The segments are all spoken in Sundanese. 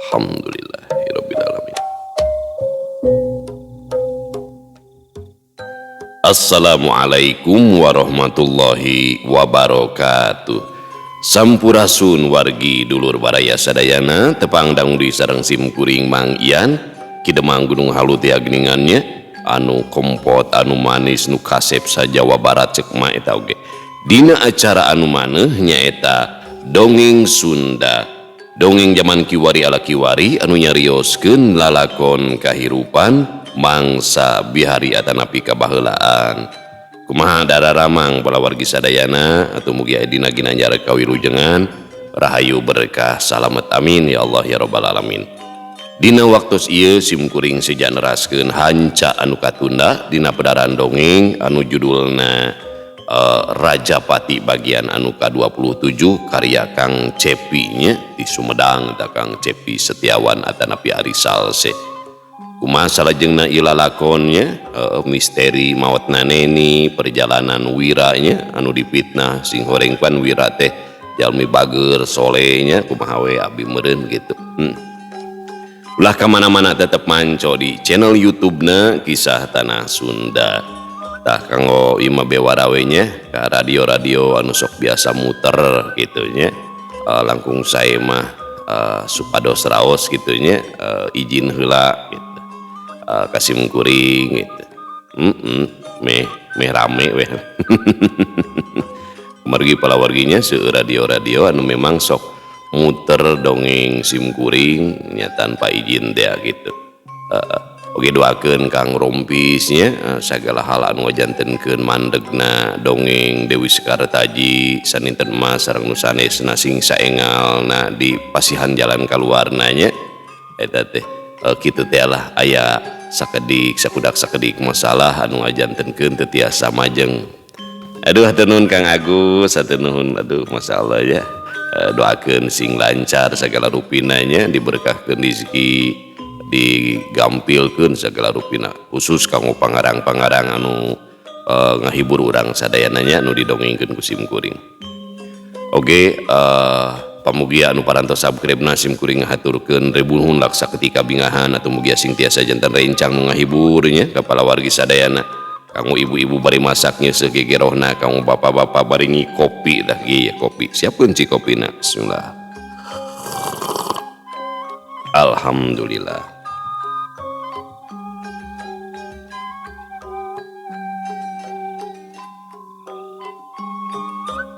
Alhamdulillahirabbil alamin. Assalamualaikum warahmatullahi wabarakatuh. Sampurasun wargi dulur baraya sadayana tepang dangdi sareng simkuring Mang Ian Kidemang Gunung Halut ya geningannya anu kompot anu manis nu kasep sa Jawa Barat cek mah eta oge. Dina acara anu maneh nyaeta dongeng Sunda. Dongeng zaman kiwari ala kiwari anu nyarioskeun lalakon kahirupan mangsa bihari atanapi kabaheulaan. Kumaha dararamang bala wargi sadayana atuh mugi dina ginanjar kawilujengan rahayu berkah salamet amin ya Allah ya rabbal alamin. Dina waktos ieu simkuring seja neraskeun hanca anu katunda dina pedaran dongeng anu judulna Rajapati bagian anu ka-27 karya Kang Cepi nya di Sumedang da Kang Cepi Setiawan atanapi Ari Salse. Kumaha salajengna ieu lalakonnya misteri maotna Neni perjalanan wiranya anu dipitnah sing horengpan wira teh jalmi bager solehnya kumaha we abi meureun gitu. Ulah kamana-mana tetep manco di channel YouTube-na Kisah Tanah Sunda. Tah kanggo ima bewarawe nya ka radio-radio anu sok biasa muter gitu nya. Langkung sae mah supados raos gitu nya izin heula gitu. Kasim kuring gitu. Meh rame weh. Margi pala warginya seueur radio-radio anu memang sok muter dongeng simkuring nya tanpa izin teh gitu. Oge doakeun Kang Rompisnya sagala hal anu ngajantenkeun mandegna dongeng Dewi Sekartaji saninten emas sareng nu sanesna sing saengalna di pasihan jalan kaluarna nya eta teh kitu teh lah aya sakedik sakudak sakedik masalah anu ngajantenkeun teu tiasa majeng. Aduh hatur nuhun Kang Agus, hatur nuhun aduh masyaallah ya. Doakeun sing lancar sagala rupina nya diberkahkeun rezeki digampilkeun sagala rupina khusus kanggo pangarang-pangarang anu ngahibur urang sadayana nya anu didongengkeun ku simkuring. Oge pamugia anu parantos subscribe-na simkuring ngahaturkeun ribu nuhun laksa ketika bingahan atau mugia sing tiasa jantan rencang nu ngahiburnya kepala wargi sadayana. Kanggo ibu-ibu bari masaknya segegerohna, kanggo bapak-bapak bari kopi dah ieu kopi. Siapkeun ci kopina. Bismillah. Alhamdulillah.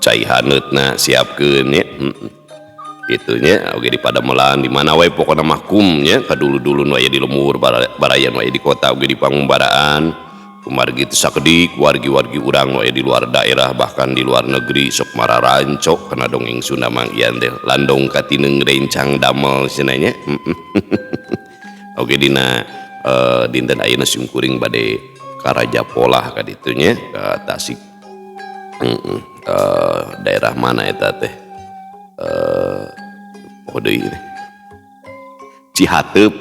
Cai haneutna siapkeun nya. Itunya oge di Pademelan di mana wae pokona mahkumnya kadulu-dulu nu aya di lemur barayan aya di kota oge di Pangumbaraan kumargi teu sakedik wargi-wargi urang nu aya di luar daerah bahkan di luar negeri sok mararanco kana dongeng Sunda Mang Ian teh landong katineung rencang damel cenah nya. Oge dina dinten ayeuna simkuring bade ka Raja Polah ka ditu nya ka Tasik. Daerah mana eta teh? Kode ini Cihateup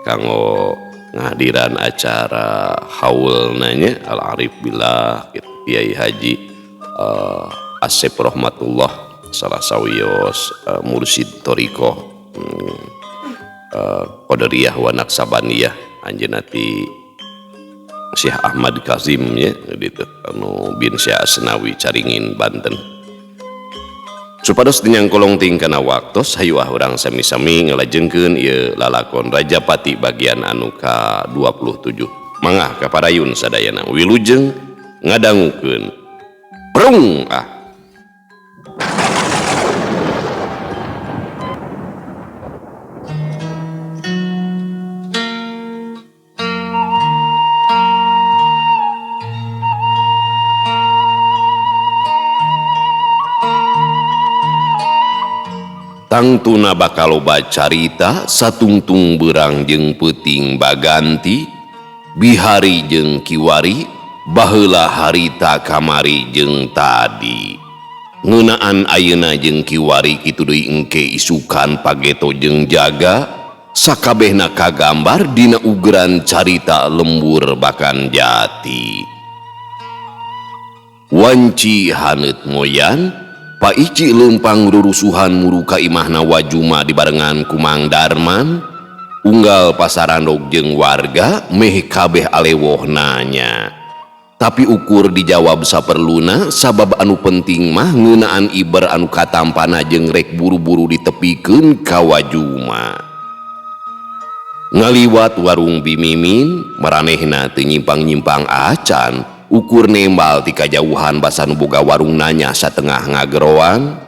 kanggo ngahadiran acara haul nanya Al Arif Billah Kiai Haji Asep Rahmatullah salah sawios mursid Toriko Qadariyah wa Naqsabaniyah anjeunna ti Syekh Ahmad Kazim nya gitu anu bin Syekh Asnawi Caringin Banten. Supados dinyang kolong ting kana waktos hayu urang sami-sami ngelajengkeun ieu lalakon Rajapati bagian anu ka-27. Mangga kaparayun sadayana wilujeng ngadangukeun. Prung Tangtuna bakal loba carita satungtung berang jeung peuting baganti bihari jeung kiwari baheula harita kamari jeung tadi ngeunaan ayeuna jeung kiwari kitu deui engke isukan pageto jeung jaga sakabehna kagambar dina ugeran carita lembur bakan jati. Wanci haneut ngoyan Pak Ici lempang rurusuhan muruka imahna Wajuma dibarengan ku Mang Darman, unggal pasaran jeung warga meh kabeh alewoh nanya. Tapi ukur dijawab saperluna sabab anu penting mah ngeunaan iber anu katampana jeung rek buru-buru ditepikeun ka Wajuma. Ngaliwat warung Bimimin maranehna teu nyimpang-nyimpang acan. Ukur nembal ti kajauhan basa nu boga warung nanya satengah ngageroan.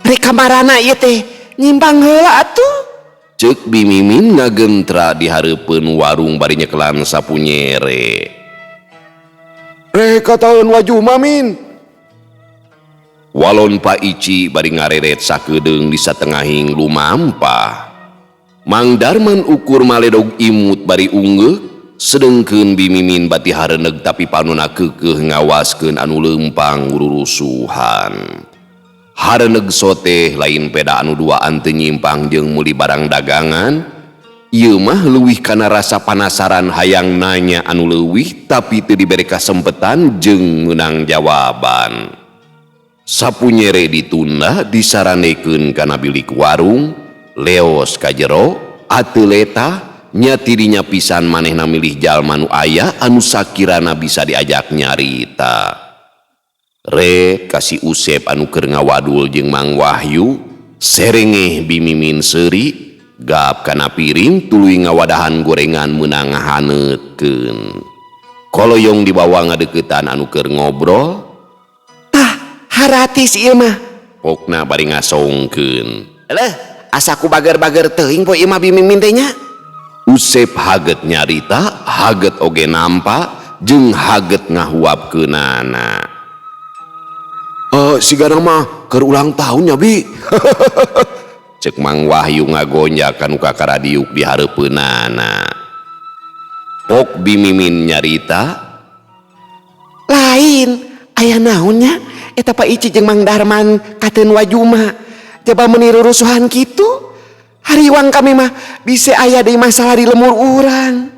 Rek kamarana ieu teh nyimpang heula atuh. Ceuk Bimimin ngagentra di hareupeun warung bari nyekelan sapunyere. Rek kataeun Wajuma min. Walon Pak Ici bari ngareret sakedeung di satengahing lumampah. Mang Darman ukur maledog imut bari ungeuk. Sedengkeun Bimimin bati hareuneg tapi panuna keukeuh ngawaskeun anu lempang rurusuhan. Hareuneg soteh lain peda anu duaan teu nyimpang jeung meuli barang dagangan. Ieu mah leuwih kana rasa panasaran hayang nanya anu leuwih tapi teu dibere kasempetan jeung meunang jawaban. Sapunyere ditunda disaranekeun kana bilik warung, leos ka jero, ateu letah. Nyatidinya pisan manehna milih jalma nu aya anu sakirana bisa diajak nyarita. Rek kasih Usep anu keur ngawadul jeung Mang Wahyu, serengeh Bimimin seuri, gap kana piring tuluy ngawadahan gorengan meunang ngahaneutkeun. Koloyong dibawa ngadeuketan anu keur ngobrol. Tah, haratis ieu mah. Pokna bari ngasongkeun. Eleh, asa ku bager-bager teuing poe ieu mah Bimimin teh nya. Usep haget nyarita, haget oge nampa, jeung haget ngahuapkeunana. Sigana mah keur ulang tahun nya Bi. Cek Mang Wahyu ngagonjak anu kakaradiuk di hareupeunana. Pok Bimimin nyarita. Lain, aya naonnya eta Pak Ici jeung Mang Darman kateun Wajuma. Coba meniru rusuhan kitu. Hariwang kami mah bisa aya deui masalah di lemur urang.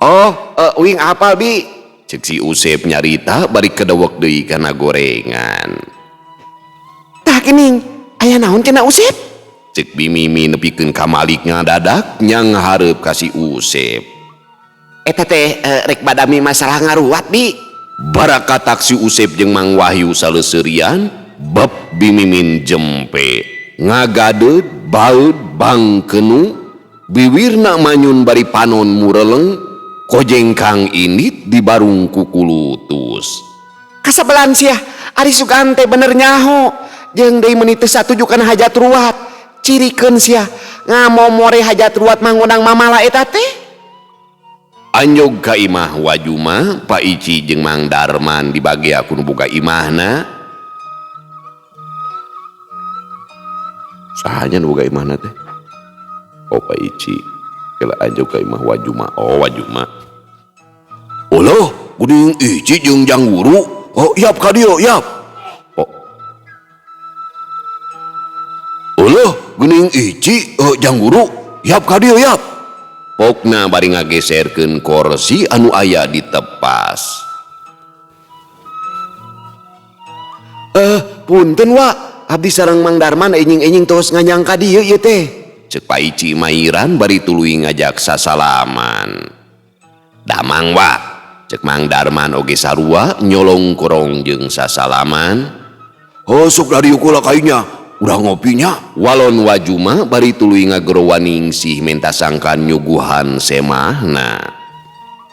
Oh, uing apal Bi? Cek si Usep nyarita bari kedewek deui kana gorengan. Tah geuning, aya naon cenah Usep? Cek Bimimin nepikeun ka Malik ngadadak nyang hareup ka si Usep. Eta teh rek badami masalah ngaruat Bi. Barakatak si Usep jeung Mang Wahyu saleuseurian bab Bimimin jempe. Ngagadeud baeud bangkeunu biwirna manyun bari panon mureleng kojeng Kang Indit di barung kukulutus. Kasabelan sia ari sugan teh bener nyaho jeung deui meuni teu satuju kana hajat ruat cirikeun sia ngamomore hajat ruat mangundang mamala eta teh. Anjog ka imah Wajuma Pak Ici jeung Mang Darman dibage aku nu boga imahna. Sahanya nu boga imahna teh? Oh Pak Ici, kela anjog ka imah Wajuma. Oh Wajuma. Oloh, geuning Ici jeung Jang Guru. Oh, yap ka dieu, yap. Oh. Oloh, geuning Ici, Jang Guru. Yap ka dieu, yap. Pokna bari ngageserkeun kursi anu aya di tepas. Punten wa. Abdi sareng Mang Darman enjing-enjing tos nganyangka dieu ieu teh. Cek Pak Ici mairan bari tuluy ngajak sasalaman. Damang wa, cek Mang Darman oge sarua nyolong kurong jeung sasalaman. Oh sok dari ukula kayunya, udah ngopinya. Walon Wajuma bari tuluy ngagerowaning sih menta sangkan nyuguhan semahna.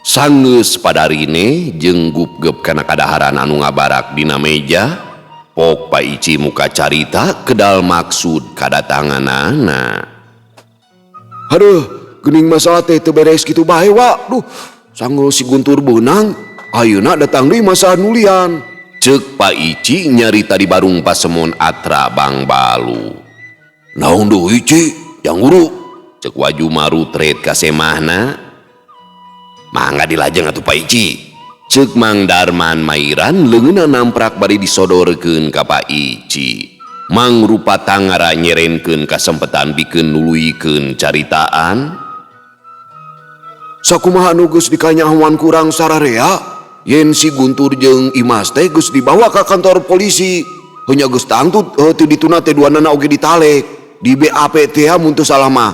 Sanggeus padarine jeung gupgep kana kadaharan anu ngabarak dina meja. Pok Pak Ici muka carita kedal maksud kadatanganana. Aduh, geuning masalah teh teu beres kitu bae wa. Duh, sanggeus si Guntur beunang, ayeuna datang deui masalah nulian. Ceuk Pak Ici nyarita di barung Pasemon Atra Bang Balu. Naon deui Ici, Jang Guru? Ceuk Wajuma rutret ka semahna. Mangga dilajeng atuh Pak Ici. Ceuk Mang Darman mairan leungeunna namprak bari disodorkeun ka Pak Ici. Mang rupa tangara nyerenkeun kasempetan bikeun nuluykeun caritaan. Sakumaha nu geus dikanyahoan kurang sararea? yen si Guntur jeung Imas teh geus dibawa ke kantor polisi. Hanya geus tangtut teu dituna teh duanana oge ditalek. Di BAP teh mun teu salah mah.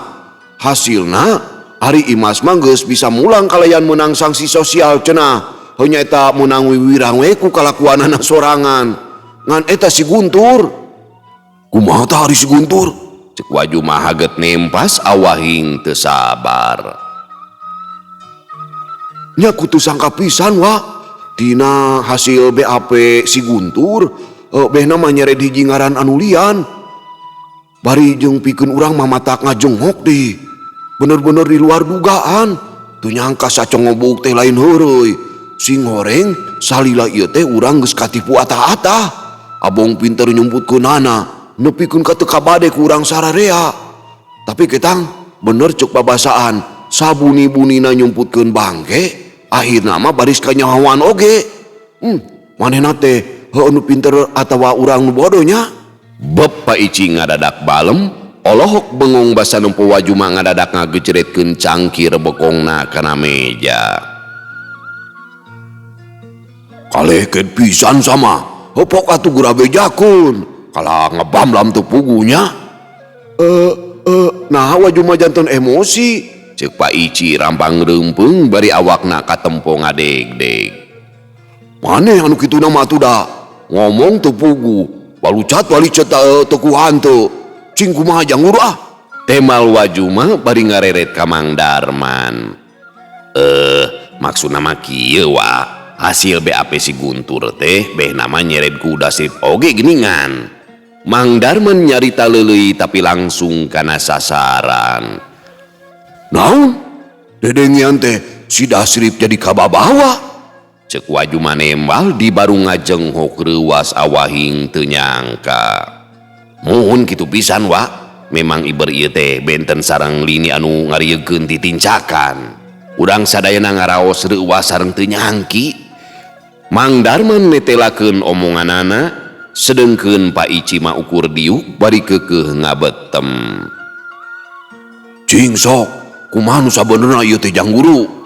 Hasilna hari Imas mah geus bisa mulang kalayan menang sanksi sosial cenah. Hanya eta menang wiwirang we ku kalakuanana sorangan. Ngan eta si Guntur. Kumaha tah hari si Guntur? Cek Waju mah haget nempas awahing teu sabar. Nya kudu sangka pisan wa tina hasil BAP si Guntur behna mah nyered hiji ngaran anu lian. Bari jeung pikeun urang mah matak ngajenghok di. Bener-bener di luar dugaan. Teu nyangka sacongobuk teh lain heureuy. Sing goreng salila ieu teh urang geus katipu atah-atah. Abong pinter nyumputkeunana nepikeun ka teu kabade ku urang sararea. Tapi ketang bener cek babasaan sabuni-bunina nyumputkeun bangke. Akhirna mah baris kanyahoan oge. Manehna teh heuh nu pinter atawa urang nu bodohnya? Beb Pak Ici ngadadak balem, olohok bengong basa nempo Waju mah ngadadak ngageceretkeun cangkir bekongna kana meja. Kaleket pisan sama, hopok atuh gurabejakeun. Kalah ngebamlam teu pugunya. Nah Waju mah janten emosi. Cek Pak Ici rampang reumpeng bari awakna katempo ngadeg-deg. Maneh anu kitu nama atuh da ngomong teu pugu, walucat walicet teu ku hanteu. Cing kumaha jang guru ah. Temal Waju mah bari ngareret ka Mang Darman. Maksudna mah kieu wa, hasil BAP si Guntur teh behna mah nyered ku Dasrip oge geuningan. Mang Darman nyarita leuleuy tapi langsung kana sasaran. Naon? Dedengian teh si Dasrip jadi kababawa. Cek Waju mah nembal di baru ngajenghok reuwas awahing teu nyangka. Muhun kitu pisan wa, memang iber ieu teh benten sareng lini anu ngariegeun titincakan. Urang sadayana ngaraos reuwas sareng teu nyangki. Mang Darman netelakeun omonganana, sedengkeun Pak Ici mah ukur diuk bari keukeuh ngabetem. Cing sok, kumaha nu sabenerna ieu teh jang guru?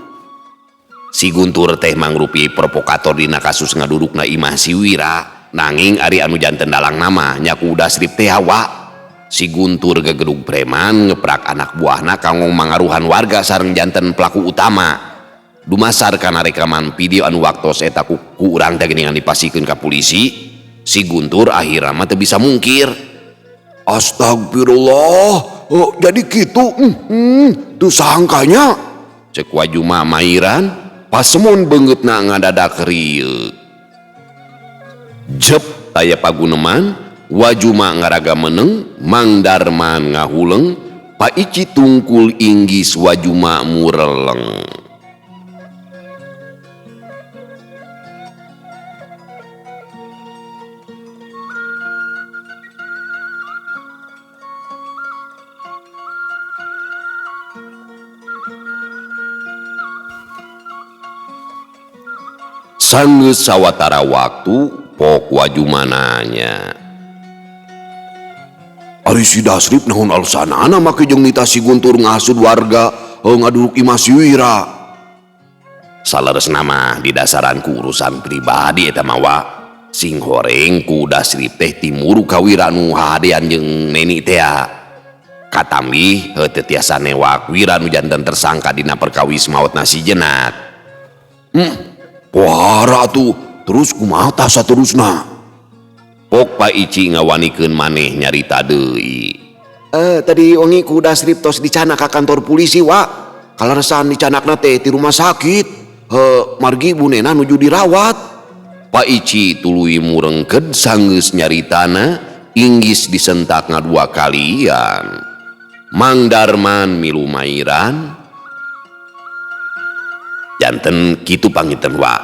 Si Guntur teh mangrupi provokator dina kasus ngadurukna Imah si Wira, nanging ari anu janten dalang nama nyaku Dasrip teh hawa. Si Guntur gegedug preman ngeprak anak buahna kanggo mangaruhan warga sareng janten pelaku utama. Dumasar kana rekaman video anu waktos eta ku urang teh geuningan dipasikeun ka polisi, si Guntur akhirna mah teu bisa mungkir. Astagfirullah, jadi kitu, teu sangkanya. Cek Waju mah mairan, pasemon beungeutna ngadadak rieu. Jep aya paguneman, Waju mah ngaraga meneng, Mang Darman ngahuleng, Pak Ici tungkul inggis Waju mah mureleng. Sanggeus sawatara waktu pok Waju mananya. Ari si Dasrip naon alasanana make jeung nita si Guntur ngasud warga ngaduruk Imah si Wira. Saleresna mah didasaran ku urusan pribadi eta mah wa. Sing horeng ku Dasrip teh timuru ka Wira nu hadean jeung neni teh. Katambi teu tiasa newak Wira nu janten tersangka dina perkawis maotna si Jenat. Wara tuh, terus kumaha tah saterusna? Pok Pak Ici ngawanikeun maneh nyarita deui. Tadi wengi ku Dasrip tos dicanak ka kantor polisi wa. Kalaresan dicanakna teh ti rumah sakit. Margi bunena nuju dirawat. Pak Ici tuluy murengkeun sanggeus nyaritana, inggis disentak ngadua kalian. Mang Darman milu mairan. Janten kitu pangiten wa.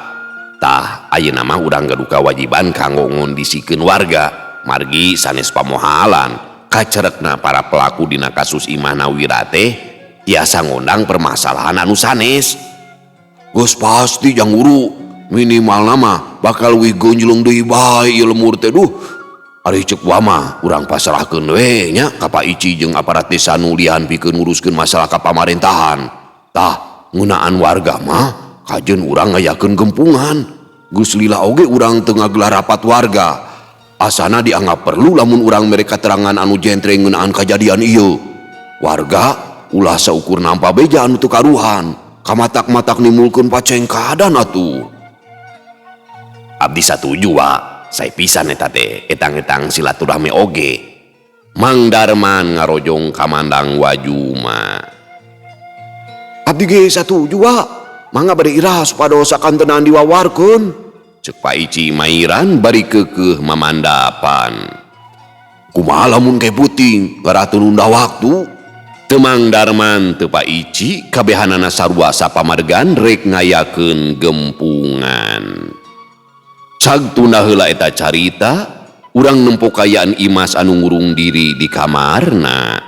Tah ayeuna mah urang gaduh kawajiban kanggo ngondisikeun warga margi sanes pamohalan kacerekna para pelaku dina kasus Imahna Wira teh tiasa ngondang permasalahan anu sanes. Geus pasti jang guru, minimal nama bakal wigonjlung deui bae ieu lemur teh duh. Ari ceuk wa mah urang pasrahkeun we nya ka Pak Ici jeung aparat desa nu lihan pikeun nguruskeun masalah ka pamarentahan. Tah ngeunaan warga mah kajen urang ngayakeun gempungan. Geus lila oge urang teu ngagelar rapat warga. Asana dianggap perlu lamun urang mere keterangan anu jentre ngeunaan kajadian ieu. Warga ulah saukur nampa beja anu teu karuhan. Kamatak-matak nimulkeun pacengkadan atuh. Abdi satuju wa, saya pisan eta teh etang-etang silaturahmi oge. Mang Darman ngarojong kamandang Wajuma. Abdi ge satuju wa, mangga bade irah supados sakantenan diwawarkeun. Cek Pak Ici mairan bari keukeuh mamandapan. Kumaha lamun ke puting, ngarateun nunda waktu. Temang Darman teu Pak Ici kabehanana sarua sapamargan rek ngayakeun gempungan. Cagtuna heula eta carita, urang nempo kayaan Imas anu ngurung diri di kamarna.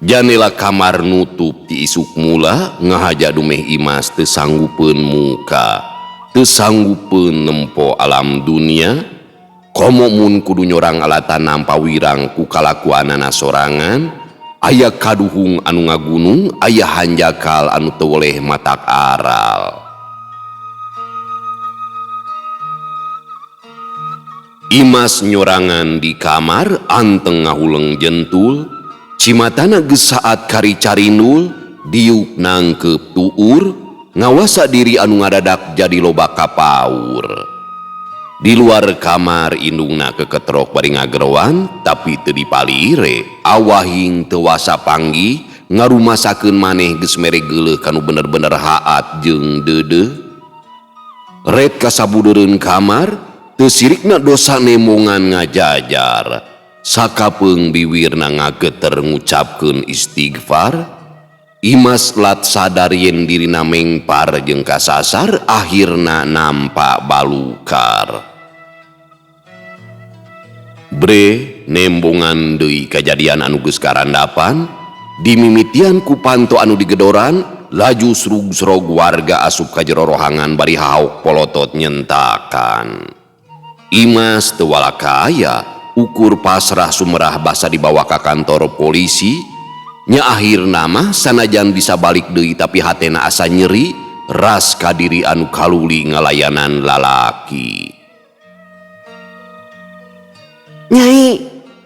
Janela kamar nutup ti isuk mula ngahaja dumeh Imas teu sanggupeun muka, teu sanggupeun nempo alam dunia. Komo mun kudu nyorang alatan nampa wirang ku kalakuanana sorangan, aya kaduhung anu ngagunung, aya hanjakal anu teu weleh matak aral. Imas nyorangan di kamar anteng ngahuleng jentul. Cimatana geus saat kari carindul, diuk nangkep tuur, ngawasa diri anu ngadadak jadi loba kapaur. Di luar kamar indungna keketrok bari ngagerowan, tapi teu dipalire, awahing teu wasa panggih, ngarumasakeun maneh geus mere geuleuh kanu bener-bener haat jeung deudeuh. Red kasabudeureun kamar, teu sirikna dosa nemongan ngajajar. Sakapeung biwirna ngageter ngucapkeun istighfar. Imas lat sadar yen dirina mengpar jeung kasasar, akhirna nampak balukar. Bre nembongan deui kajadian anu geus karandapan, dimimitian ku panto anu digedoran, laju srug-srog warga asup ka jero rohangan bari haok polotot nyentakan. Imas teu walaka aya, ukur pasrah sumerah basa dibawa ka kantor polisi. Nya akhirna mah sanajan bisa balik deui tapi hatena asa nyeri, ras ka diri anu kaluli ngalayanan lalaki. Nyai,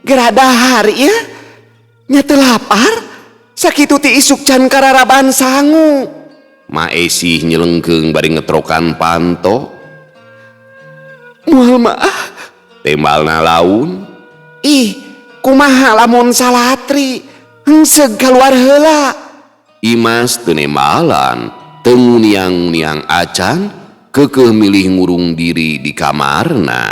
gerada hari ya? Nya teu lapar? Sakitu ti isuk can kararaban sangu. Maesih nyelengkeung bari ngetrokan panto. Moal maah. Tembalna laun. Ih, kumaha lamun salatri? Hengseg kaluar heula. Imas teu nembalan, teu niang-niang acan, keukeuh milih ngurung diri di kamarna.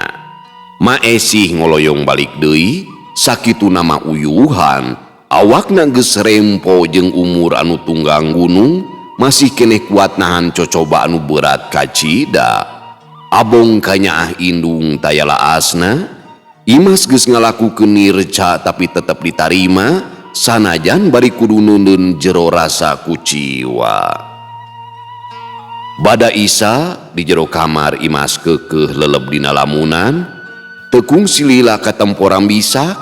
Maesih ngoloyong balik deui, sakitu nama uyuhan, awakna geus rempo jeung umur anu tunggang gunung, masih keneh kuat nahan cocoba anu berat kacida. Abong kanyaah indung tayala asna, Imas geus ngalakukeun nirca tapi tetep ditarima, sanajan bari kudu nundeun jero rasa kuciwa. Bada Isa di jero kamar Imas keukeuh leleb dina lamunan, tekung silila katemporang bisa,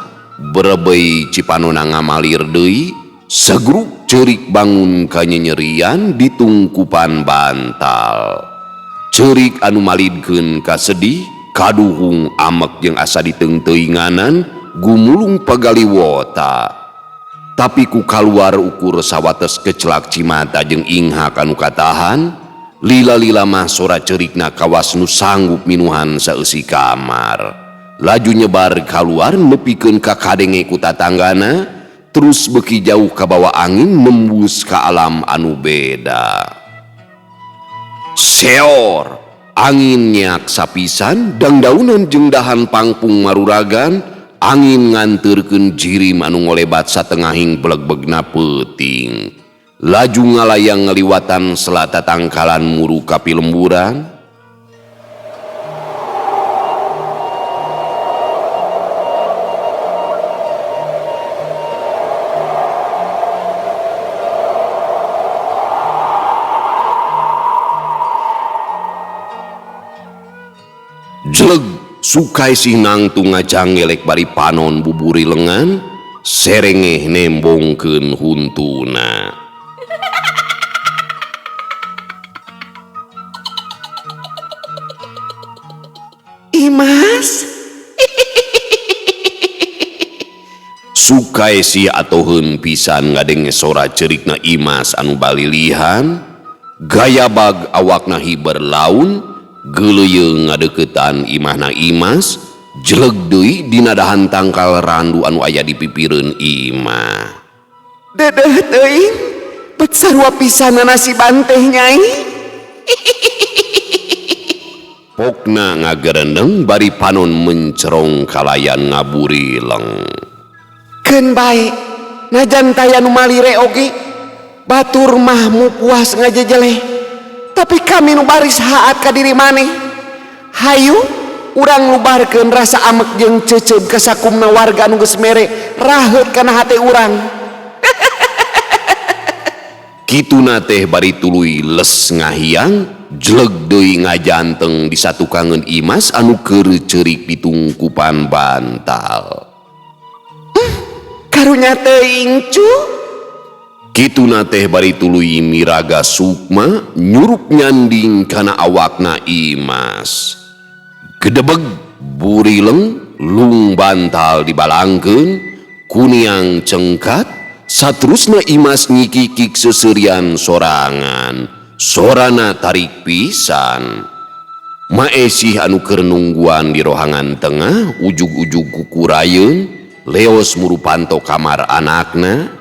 berebei cipanona ngamalir deui, sagruk ceurik bangun kanyenyerian di tungkupan bantal. Ceurik anu malidkeun ka sedih, kaduhung amek jeung asa diteung-teuinganan, gumulung pagaliwota. Tapi ku kaluar ukur sawates kecelak cimata jeung inghak anu katahan, lila-lila mah sora ceurikna kawas nu sanggup minuhan saeusi kamar. Laju nyebar kaluar nepikeun ka kadenge ku tatanggana, terus beuki jauh ka bawah angin nembus ka alam anu beda. Seor, angin nyak sapisan, dangdaunan jeung dahan pangpung maruragan, angin nganterkeun jirim anu ngolebat satengahing beleg-begna peuting. laju ngalayang ngeliwatan selata tangkalan muru kapi lemburan. Jeleg sukai si nangtung ngajang ngelek bari panon buburi lengan, serengeh nembongkeun huntuna. Imas, Sukai si atoheun pisan ngadenge sora cerikna Imas anu balilihan, gaya bag awakna hiber laun, geuleuyeung ngadeukeutan imahna Imas, jeleg deui dina dahan tangkal randu anu aya di pipireun Imah. dedeh teuing, bet sarua pisanana si banteh Nyai. Pokna ngagereneng bari panon mencerong kalayan ngaburileng. Keun bae, najan taya nu malire oge, batur mah mu puas ngajejeleh. Tapi kami nu baris haat ka diri maneh. Hayu, urang nubarkeun rasa amek jeung ceuceub ka sakumna warga nu geus mere raheut kana hate urang. Kituna teh bari tuluy les ngahiang, jeleg deui ngajanteng di satukangeun Imas anu keur ceurik pitungkupan bantal. Karunya teuing cu. Kituna teh bari tuluy miraga sukma nyurup nyanding kana awakna Imas. Gedebeg burileng lung bantal dibalangkeun, kuniang cengkat, saterusna Imas ngikikik seseurian sorangan, sorana tarik pisan. Maesih anu keur nungguan di rohangan tengah ujug-ujug kukurayeun, leos murupanto kamar anakna.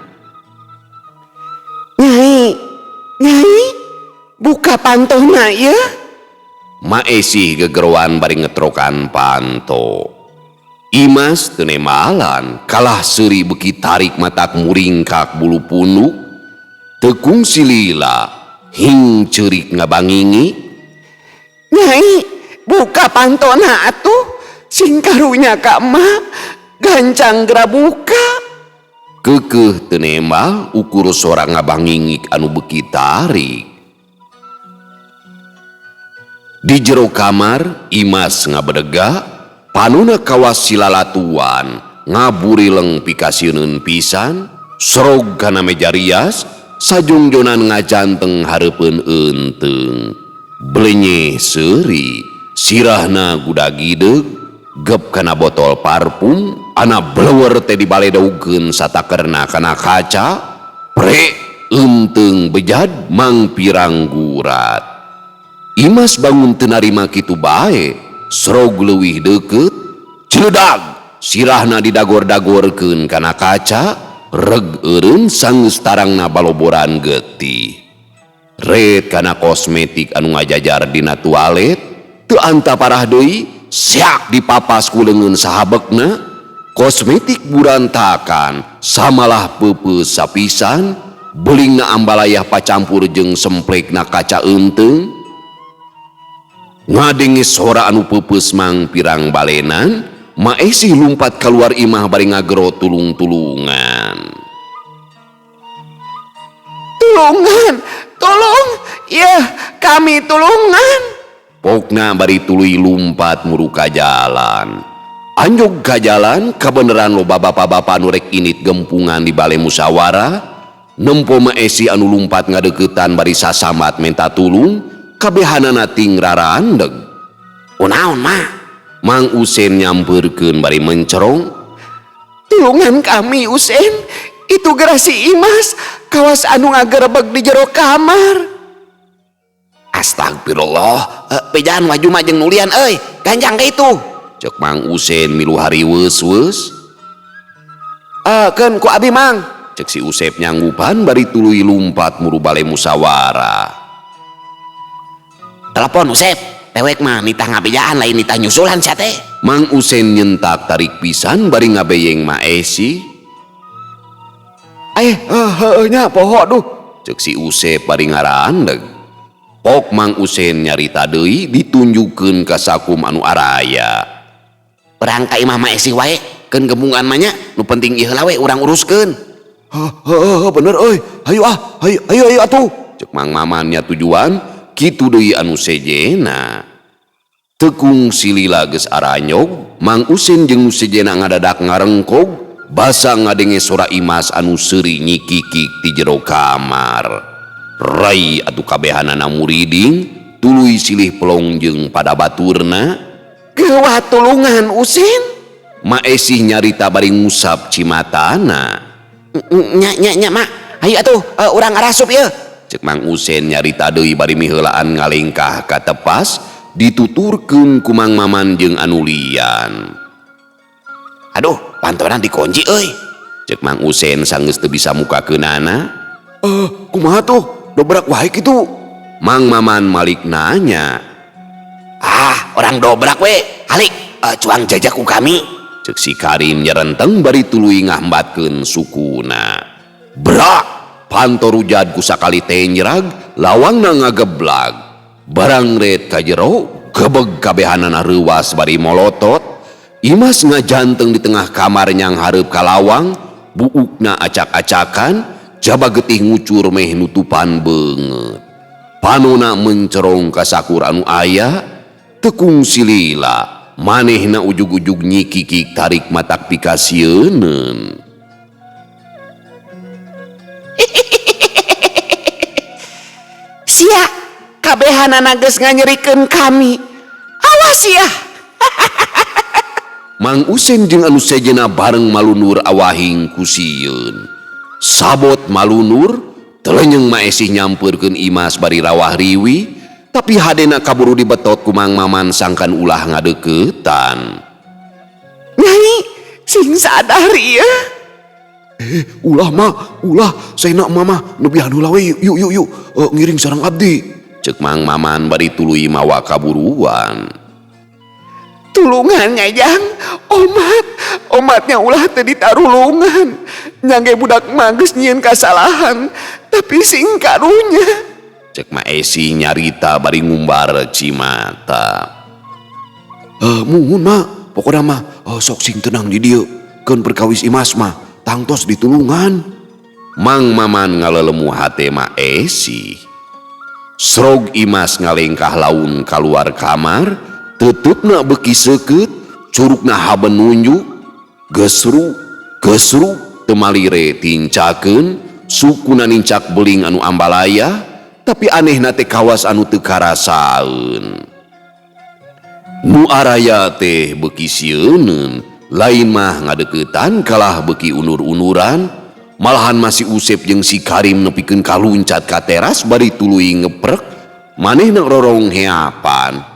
Nyai, Nyai, buka pantohna ya. Maesih gegeroan bari ngetrokan panto. Imas teu nemalan, kalah seuri beuki tarik matak muringkak bulu punduk, teu kungsi lila hing ceurik ngabangingi. Nyai, buka pantona atuh, sing karunya ka emak, gancang gera buka. Keukeuh teu nemal ukur sora ngabangingik anu beuki tarik. Di jero kamar, Imas ngabedega, panuna kawas silalatuan, ngaburileng pikasieun pisan, serog kana meja rias, sajongjonan ngajanteng hareupeun eunteng. Blenye seuri, sirahna gudagideg, gep kana botol parfum, ana blewer teh dibaledogkeun satakerna kana kaca, pre eunteng bejad mang pirang gurat. Imas bangun teu narima kitu bae, srog leuwih deukeut, celedag sirahna didagor-dagorkeun kana kaca, reg eureun sanggeus tarangna baloboran getih. Ret kana kosmetik anu ngajajar dina tualet, teu anta parah deui, siak dipapas ku leungeun sahabekna, kosmetik burantakan, samalah peupeus sapisan, belingna ambalayah pacampur jeung semplekna kaca eunteng. Ngadenge sora anu peupeus mang pirang balenan, Maesih lumpat keluar imah bari ngagero tulung-tulungan. Tulungan, tolong, ya kami tulungan. Pokna bari tuluy lumpat muru ka jalan. Anjog ka jalan, kabeneran loba bapa-bapa anu rek init gempungan di bale musyawarah, nempo Maesih anu lumpat ngadeuketan bari sasambat menta tulung, kabehanana ting rarandeg. Kunaon mah? Mang Usen nyamperkeun bari mencerong. Tulungan kami Usen, itu gerasi Imas, kawas anu ngagerebeg di jero kamar. Astagfirullah, pejaan waju mah jeung nulian euy, ganjang ka itu. Cek Mang Usen milu hari weus-weus. Keun ku abi mang. Cek si Usep nyanggupan bari tuluy lumpat muru bale musyawarah. Telepon Usep, tewek mah nitah ngabejaan lain nitah nyusulan sia teh. Mang Usen nyentak tarik pisan bari ngabeyeng Maesih. Nya poho duh. cek si Usep bari ngarandeg. Pok Mang Usen nyarita deui ditunjukkeun ka sakum anu araya. Perang ka imah maesi wae, keun gembungan mah nya, nu penting ieu heula we urang uruskeun. Bener euy. Hayu atuh. Cek Mang Maman nya tujuan kitu deui anu sejena. Tekung silila geus aranyog, Mang Usen jeung nu sejena ngadadak ngarengkog, basa ngadenge sora Imas anu seuri nyikikik ti jero kamar. Rai atuh kabehanana muriding tuluy silih pelongjeng pada baturna. Geuwah tulungan Usen. Maesih nyarita bari ngusap cimatana. Nya mak, hayu atuh urang ngarasup ieu. Cek Mang Usen nyarita deui bari miheulaan ngalengkah ka tepas dituturkeun ku Mang Maman jeung anu lian. Aduh, pantoran dikunci euy. Cek Mang Usen sanggeus teu bisa mukakeunana. Kumaha tuh? Dobrak wae kitu. Mang Maman malik nanya. Orang dobrak we. Halik, cuang jajak ku kami. Cek si Karim nyerenteng bari tuluy ngambatkeun sukuna. Brak! Pantorujad ku sakali teh nyerag, lawangna ngageblag. Barang red ka jero, gebeg kabehanana reuwas bari molotot. Imas ngajanteng di tengah kamar nyang hareup ka lawang, buukna acak-acakan, jaba getih ngucur meh nutupan beungeut. Panona mencerong ka sakur anu aya, tekung silila, manehna ujug-ujug nyikikik tarik matak pikasieun. Sia, kabehanana geus nganyerikeun kami. Awas ya. Mang Usen jeung anu sejena bareng malunur awahing kusieun. Sabot malunur telenyeng maesih nyampeurkeun Imas bari rawah riwi, tapi hadena kaburu dibetot ku Mang Maman sangkan ulah ngadeuketan. Nyai, sing sadar ya. Ulah saena mama nebihan heula we yuk ngiring sareng abdi. Cek Mang Maman bari tuluy mawa kaburuan. Tulungan Nyajang, omatnya ulah teu ditarulungan. Nyangge budak magis nyieun kasalahan, tapi sing karunya. Cek Maesi nyarita bari ngumbar cimata. Muhun mah, pokona mah sok sing tenang di dieu. Keun perkawis Imas mah tangtos ditulungan. Mang Maman ngalelemu hate Maesi. Srog Imas ngalengkah laun kaluar kamar, teutupna beuki seukeut, curugna haben nunjuk, gesru teu malire tincakeun, sukuna nincak beling anu ambalaya, tapi anehna teh kawas anu teu karasaeun. Nu araya teh beuki sieuneun, lain mah ngadeuketan kalah beuki unur-unuran, malahan masih Usep jeung si Karim nepikeun kaluncat ka teras bari tuluy ngeprek, manehna rorong heapan.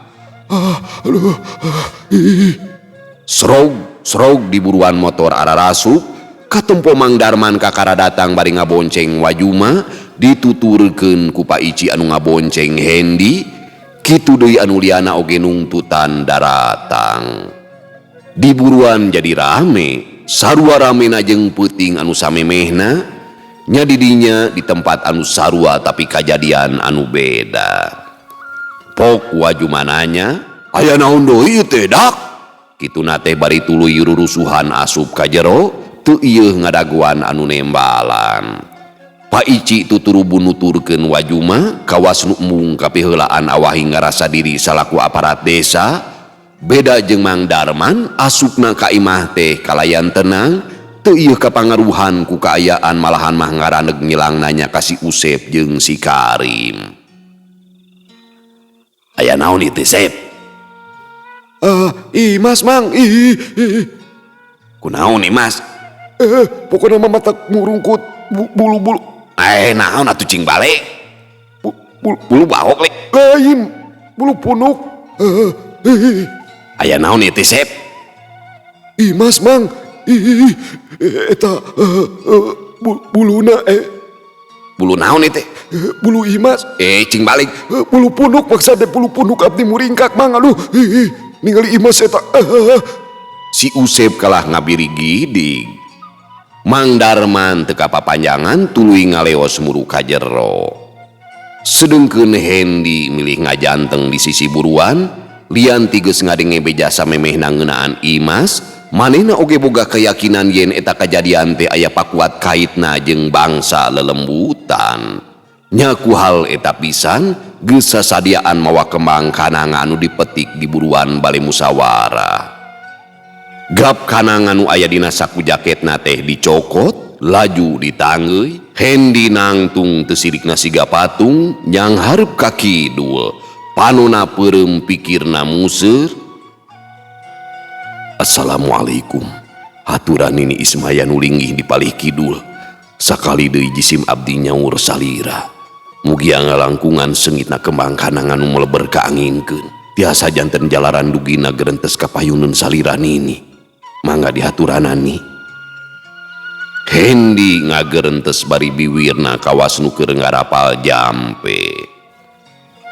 Srog di buruan motor ararasup, katempo Mang Darman kakara datang bari ngabonceng Wajuma, dituturkeun ku Pak Ici anu ngabonceng Hendi, kitu deui anu liana oge nungtutan daratang. Di buruan jadi rame, sarua ramena jeung peuting anu samemehna, nya didinya di tempat anu sarua tapi kajadian anu beda. Pok Wajuma nanya, aya naon deui teh dak? Kituna teh bari tuluy rurusuhan asup ka jero, teu ieuh ngadaguan anu nembalan. Pak Ici tuturubu nuturkeun Wajuma kawas nu embung kapiheulaan awahing ngarasa diri salaku aparat desa, beda jeung Mang Darman asupna ka imah teh kalayan tenang, teu ieuh kapangaruhan ku kaayaan malahan mah ngaraneg ngilang nanya ka si Usep jeung si Karim. Aya naon ieu Sep? Imas Mang, Kunaon Imas? pokona mah matak murungkut bulu-bulu. Naon atuh cing balik? Bulu bawok lek. Lain, bulu punuk. Aya naon ieu teh Sep? Imas Mang, eta buluna Bulu naon ieu teh? bulu Imas. Cing balik. Bulu punuk maksudnya bulu punuk abdi muringkak Mang. Aduh, ningali Imas eta. Si Usep kalah ngabiri gidig. Mang Darman teka papanjangan tuluy ngaleos muru ka jero. Sedengkeun Hendi milih ngajanteng di sisi buruan, lian tigeus ngadenge bejasa memehna ngeunaan Imas, manehna oge boga keyakinan yen eta kajadian teh aya pakuat kaitna jeung bangsa lelembutan. Nyaku hal eta pisan geus sasadiaan mawa kembang kananga anu dipetik di buruan bale musyawarah. Gap kanang anu aya dina saku jaketna teh dicokot, laju ditanggeuy, Hendi nangtung teu sirikna siga patung, nyang hareup ka kidul, panonna peureum pikirna museur. Assalamualaikum, haturan nini Ismaya nu linggih di palih kidul, sakali deui jisim abdi nyaur salira. Mugi ngalangkungan sengitna kembang kanang anu meleber ka anginkeun, tiasa janten jalaran dugina gerentes kapayuneun salira nini. Mangga dihaturanana ni. Hendi ngagerentes bari biwirna kawas nu keur ngarapal jampe.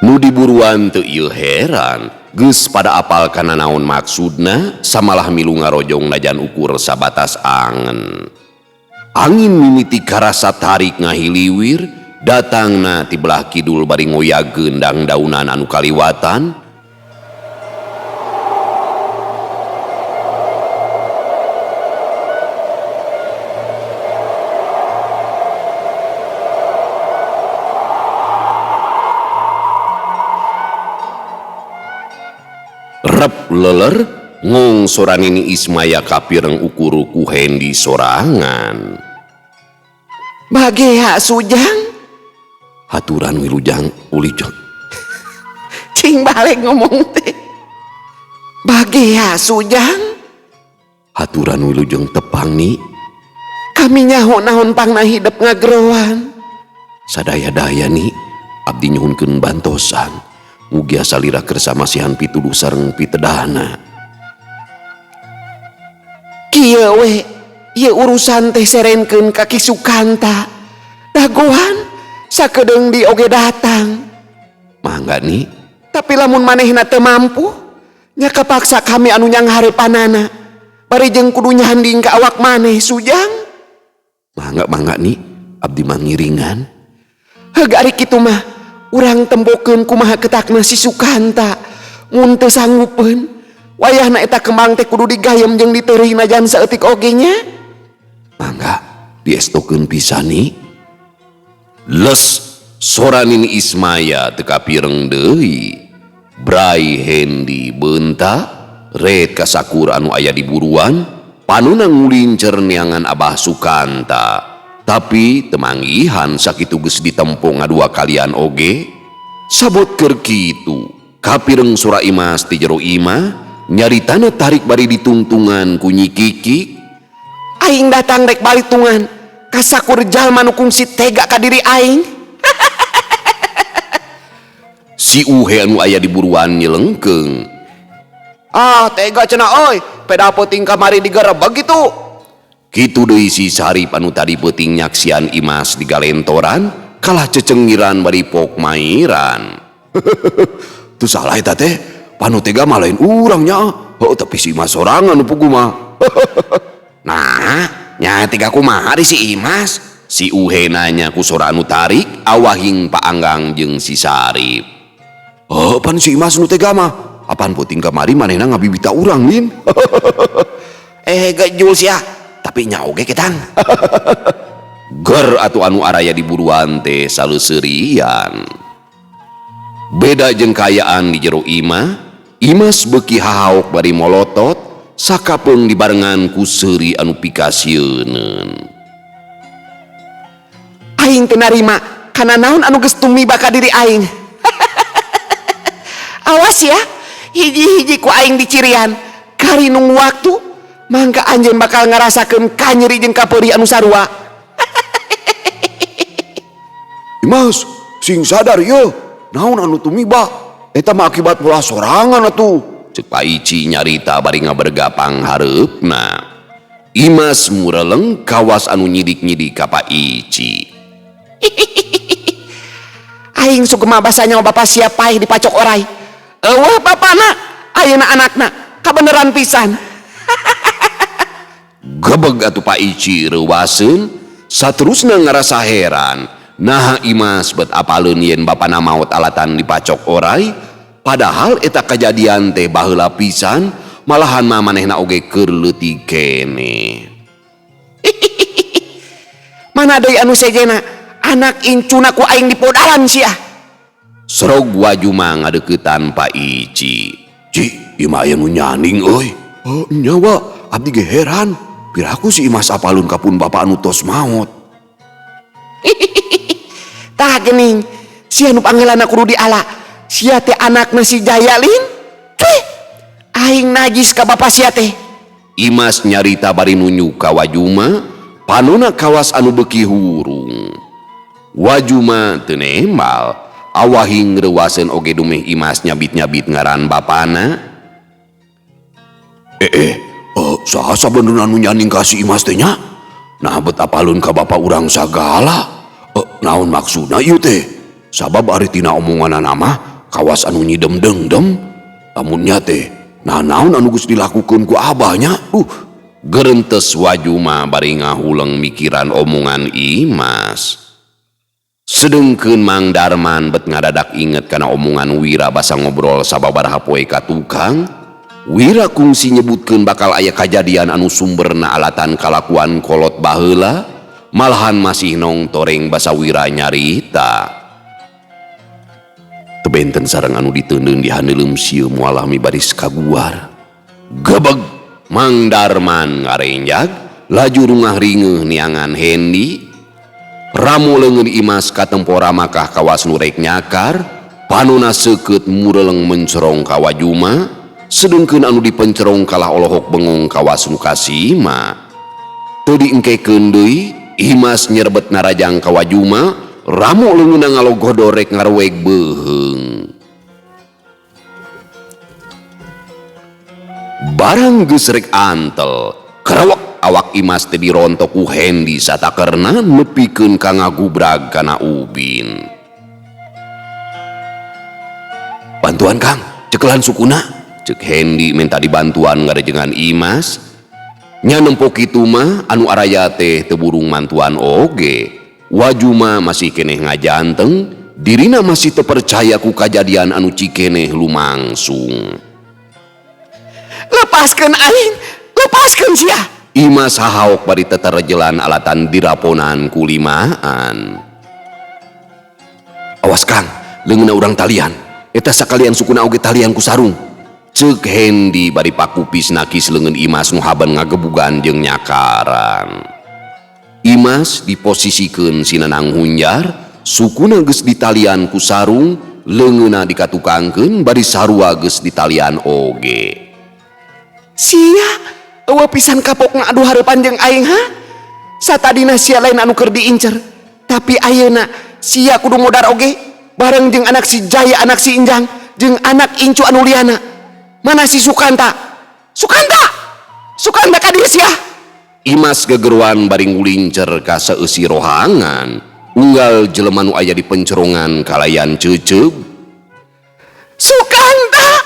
Nu diburuan teu ieu heran, geus pada apal kana naon maksudna, samalah milu ngarojong najan ukur sabatas angen. Angin mimiti karasa tarik ngahiliwir, datangna ti belah kidul bari ngoyageun dang-daunan anu kaliwatan. Rep leler ngong soranini Ismaya kapireng ukur ku Hendi sorangan. Bagea Sujang, Haturan Wilujeng ulijeng. cing balik ngomong teh. Bagea Sujang, Haturan Wilujeng tepang ni. kami nyaho naon pangna hidup ngagerowan. Sadaya-daya ni abdi nyuhunkeun bantosan. Mugi salira kersa masihan pituduh sareng pitedahna. Kieu we, ieu urusan teh serenkeun ka Ki Sukanta. Dagoan sakedeung di oge datang. Mangga ni, Tapi lamun manehna teu mampu, nya kapaksa kami anu nyang harepanana. Bari jeung kudu nyanding ka awak maneh Sujang. mangga ni abdi mangiringan. Heug ari kitu mah, urang tembokeun kumaha ketakna si Sukanta. Mun teu sanggupeun, wayahna eta kembang teh kudu digayem jeung diteureui najan saeutik oge nya. Mangga diestokeun pisan ni. Les soranini Ismaya teu kapireng deui. Brai Hendi beunta ret ka sakur anu aya di buruan, panuna ngulincer neangan Abah Sukanta. Tapi temanggihan sakitu geus ditempo ngadua kalian oge. Sabot keur kitu, kapireng Sura Imas ti jero imah, nyaritana tarik bari ditungtungan ku Nyi Kiki. Aing datang rek balitungan ka sakur jalma nu kungsi tega ka diri aing. Si Uhe anu aya di buruan nyelengkeung. Ah, tega cenah euy, peda peuting kamari digerebeg gitu. Kitu deui si Sarip anu tadi peuting nyaksian Imas di galentoran, kalah cecengiran bari pok mairan. Tu salah eta teh, panu tega mah lain urangnya. Oh, tapi si Imas sorangan nu pugu mah. Nah, nya tiga kumaha di si Imas? Si Uhe nanya ku Sora anu tarik, awahing paanggang jeung si Sarip. Oh, pan si Imas nu tega mah. Apaan peuting kamari manehna ngabibita urang, Lin? Gejul sia, tapi nya oge ketang. Ger atuh anu araya di buruan teh saleuseurian. Beda jeung kayaan di jero imah, Imas beuki hahaok bari molotot, sakapeung dibarengan ku seuri anu pikasieun. Aing teu narima kana naon anu geus tumiba ka diri aing. Awas ya, hiji-hiji ku aing dicirian. Kari nunggu waktu, mangka anjeun bakal ngarasakeun kanyeri jeung kapeuri anu sarua. Imas, sing sadar ye, naon anu tumiba? Eta mah akibat ulah sorangan atuh. Cek Paici nyarita bari ngabergapang hareupna. Imas mureleng kawas anu nyidik-nyidik ka Paici. Aing sugema basa nyawa bapa siapa di pacok orai. Eueuh bapana, ayeuna anakna, kabeneran pisan. Gebeg atuh Pak Ici reuwaseun, saterusna ngarasa heran. Nah Imas bet apaleun yen bapana maot alatan dipacok oray, padahal eta kejadian teh baheula pisan, malahan manehna oge keur leutik keneh. Mana deui anu sejena anak incuna ku aing dipodalan sia. Srog Wajuma ngadeuketan Pak Ici. Ci, ima aya nu nyaning euy. Nyawa, abdi ge heran. Piraku si Imas apalun kapun bapak anu tos maot. Tah geuning, sia nu panggeulana kudu diala. Sia teh anakna si Jayalin. Aing najis ka bapa sia teh. Imas nyarita bari nunjuk ka Wajuma, panona kawas anu beuki hurung. Wajuma teu nembal, awahing reuwaseun oge dumeh Imas nyabit-nyabit ngaran bapana. Saha sabenerna nu nyaning ka si Imas teh nya? Nah bet apalun ka bapak urang sagala. Naon maksudna ieu teh? Sabab ari tina omonganna mah kawas anu nyidem dengdem. Lamun nya teh, nah naon anu geus dilakukeun ku abahnya? Gerentes Wajuma bari ngahuleng mikiran omongan Imas. Sedengkeun Mang Darman bet ngadadak inget kana omongan Wira basa ngobrol sababaraha poe ka tukang. Wira kungsi nyebutkeun bakal aya kajadian anu sumberna alatan kalakuan kolot baheula, malahan masih nong toreng basa Wira nyarita. Tebenten sareng anu diteundeun di haneuleum sieum walami baris kaguar. Gebeg Mang Darman ngarenjag, laju rungah ringeuh niangan Hendi. Ramu leungeun Imas ka tempora makah kawas nu rek nyakar, panona seukeut mureleng mencerong ka Wajuma, sedengkeun anu dipencerong kalah olohok bengong kawas nu kasima. Teu diengkekeun deui, Imas nyerebet narajang ka Wajuma, ramu leungeunna ngalogoh rek ngarueg beuheung. Barang geus rek antel, kerawak awak Imas teh dirontok ku Hendi satakerna nepikeun ka ngagubrag kana ubin. "Bantuan Kang, cekelan sukuna," cek Hendi minta dibantuan ngarejengan Imas. Nya nempo kitu mah anu araya teh teu burung mantuan oge. Wajuma masih keneh ngajanteng, dirina masih teu percaya ku kajadian anu cikeneh lumangsung. Lepaskeun aing, lepaskeun sia. Imas hahaok bari teterejelan alatan diraponan kulimaan. "Awas Kang, leungeunna urang talian. Eta sakalian sukuna oge talian ku sarung," cek Hendi bari pakupis nakis leungeun Imas nu haban ngagebugan jeung nyakaran. Imas diposisikeun sinanang hunjar, sukuna geus ditalian ku sarung, leungeunna dikatukangkeun bari sarua geus ditalian oge. Sia, eueuh pisan kapok ngadu hareupan jeung aing ha. Satadina sia lain anu keur diincer, tapi ayeuna sia kudu modar oge bareng jeung anak si Jaya, anak si Injang, jeung anak incu anu liana. Mana si Sukanta? Sukanta! Sukanta ka dieu sia. Imas gegeruan bari ngulincer ka saeusi rohangan, unggal jelema nu aya di pencerongan kalayan ceuceub. Sukanta!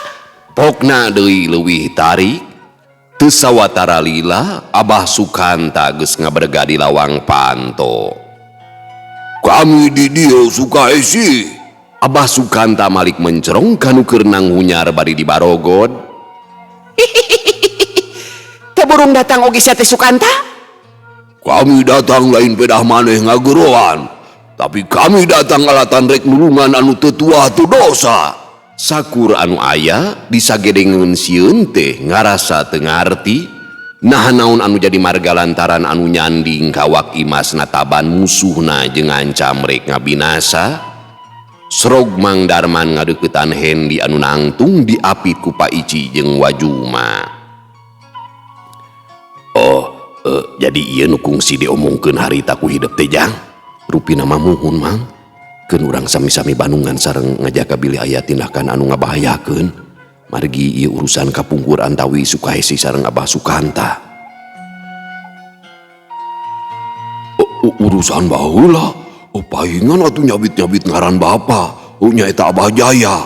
Pokna deui leuwih tarik. Teu sawatara lila, Abah Sukanta geus ngaberga di lawang panto. Kami di dieu Sukaesi. Abah Sukanta malik mencerong kanu keur nanghunyar bari dibarogod. Teu burung datang oge sia teh Sukanta? Kami datang lain pedah maneh ngageroan, tapi kami datang alatan rek nulungan anu teu tuah tu dosa. Sakur anu aya disagedengeun sieun teh ngarasa teu ngarti nah naon anu jadi marga lantaran anu nyanding kawak Imas nataban musuhna jeung ngancam rek ngabinasa. Srog Mang Darman ngadeuketan Hendi anu nangtung diapit ku Pak Ici jeung Wajuma. Jadi ieu nu kungsi diomongkeun harita ku hideep teh Jang. Rupina mah muhun Mang. Keun urang sami-sami Bandungan sareng ngajaga bilih aya tindakan anu ngabahayakeun. Margi ieu urusan kapungkur antawi Sukaesi sareng Abah Sukanta. Urusan baheula, paingan atuh nyabit-nyabit ngaran bapa, nya eta Abah Jaya.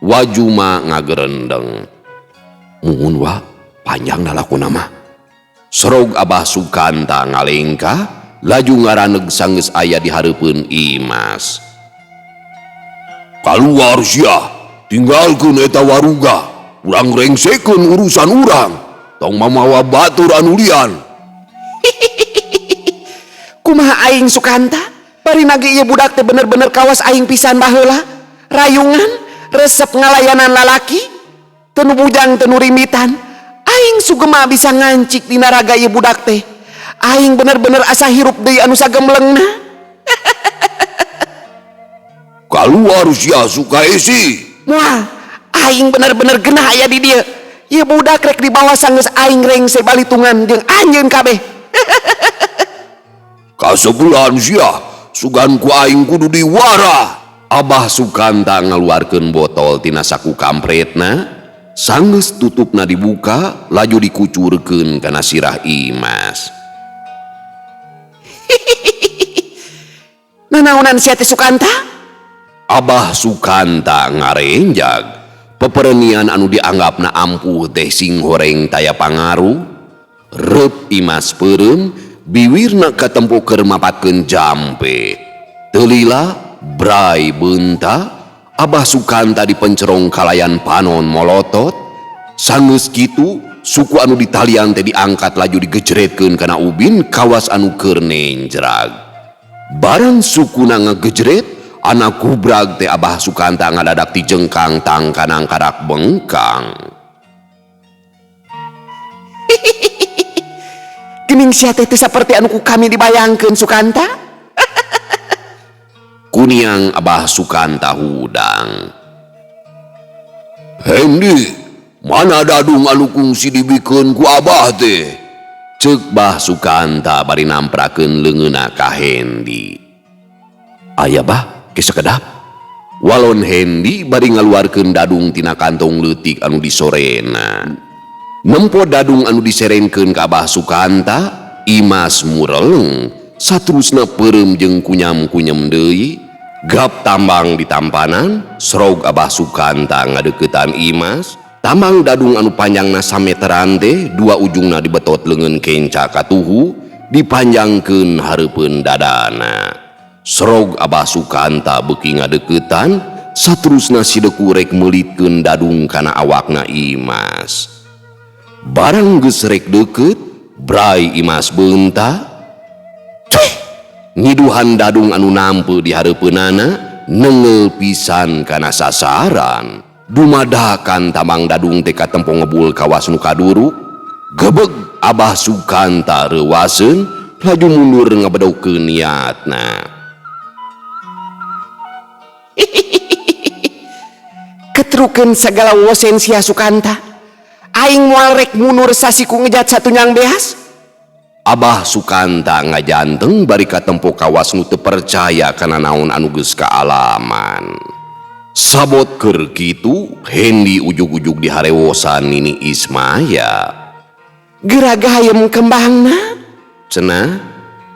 Wajuma ngagerendeng. Muhun wa, panjang na lakuna mah. Serog Abah Sukanta ngalengkah laju ngaraneg sanggeus aya di hareupeun Imas. Kaluar sia, tinggalkeun eta waruga. Urang rengsekeun urusan urang. Tong mamawa batur anu lian. Kumaha aing Sukanta? Bari nage ieu budak teh bener-bener kawas aing pisan baheula. Rayungan, resep ngalayanan lalaki, teu nu bujang teu nu rimbitan. Aing sugema bisa ngancik dina raga ieu budak teh. Aing bener-bener asa hirup deui anu sagemlengna. Kaluar sia Sukaesi. Moal, aing bener-bener genah aya di dieu. Ieu budak rek dibawa sanggeus aing rengse balitungan jeung anjeun kabeh. Kasebulan sia, sugan ku aing kudu diwara. Abah Sukanta ngaluarkeun botol tina saku kampretna, sanggeus tutupna dibuka, laju dikucurkeun kana sirah Imas. Nanaonan sia teh Sukanta? Abah Sukanta ngarenjag, peperenian anu dianggapna ampuh teh sing horeng taya pangaruh. Reup Imas peureum, biwirna katempo keur mapatkeun jampe. Teu lila, brai beunta, Abah Sukanta dipencerong kalayan panon molotot. Sanggeus kitu, suku anu ditalian teh diangkat laju digejretkeun kana ubin kawas anu keur nenjrag. Barang sukuna ngagejret, anak kubrag teh Abah Sukanta ngadadak ti jengkang tangkanang karak bengkang. Geuning sia teh teu saperti anu ku kami dibayangkeun Sukanta. Kuniang Abah Sukanta hudang. Hendi, mana dadung anu kungsi dibikeun ku abah teh? Ceuk Bah Sukanta bari namprakeun leungeunna ka Hendi. Aya bah, ge sakedap. Walon Hendi bari ngaluarkeun dadung tina kantong leutik anu disorena. Nempo dadung anu diserenkeun ka Abah Sukanta, Imas mureleng, saterusna peureum jeung kunyam-kunyem deui. Gap tambang di tampanan, serog Abah Sukanta ngadeuketan Imas. Tambang dadung anu panjangna sameteran teh, dua ujungna dibetot leungeun kenca ka tuhu, dipanjangkeun hareupeun dadana. Serog Abah Sukanta beuki ngadeuketan, saterusna sideku rek meulitkeun dadung kana awakna Imas. Barang geus rek deukeut, brai Imas beunta. Ngiduhan dadung anu nampe di hareupeunana, neungel pisan kana sasaran. Dumadakan tambang dadung teh katempo ngebul kawas nu kaduruk. Gebeg Abah Sukanta reuwaseun, laju mundur ngabedokeun niatna. Ketrukeun sagala wosen sia Sukanta. Aing moal rek mundur sasiku ngejat satunyang beas. Abah Sukanta ngajanteng bari katempo kawas nu teu percaya kana naon anu geus kaalaman. Sabot keur kitu, Hendi ujug-ujug diharewosan Nini Ismaya. Geraga hayem kembangna. Cenah,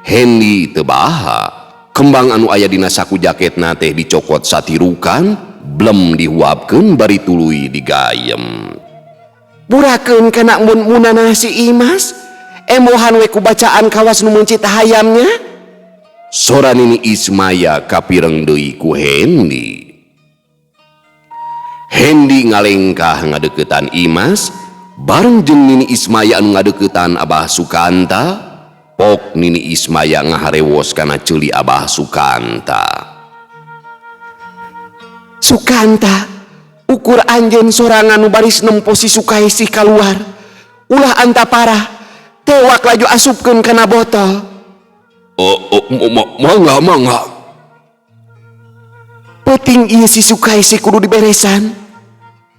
Hendi teu baha. Kembang anu aya dina saku jaketna teh dicokot satirukan, blem dihuapkeun bari tuluy digayem. Burakeun kana mun-munana si Imas. Emohan we ku bacaan kawas nu mencit hayamnya. Sora Nini Ismaya kapireng deui ku Hendi. Hendi ngalengkah ngadeuketan Imas, bareng jeung Nini Ismaya anu ngadeuketan Abah Sukanta. Pok Nini Ismaya ngaharewos kana ceuli Abah Sukanta. Sukanta, ukur anjeun sorangan nu baris nempo si Sukaesi kaluar. Ulah anta parah, tewak laju asupkeun kana botol. Mangga. Penting ieu si Sukaesi kudu diberesan.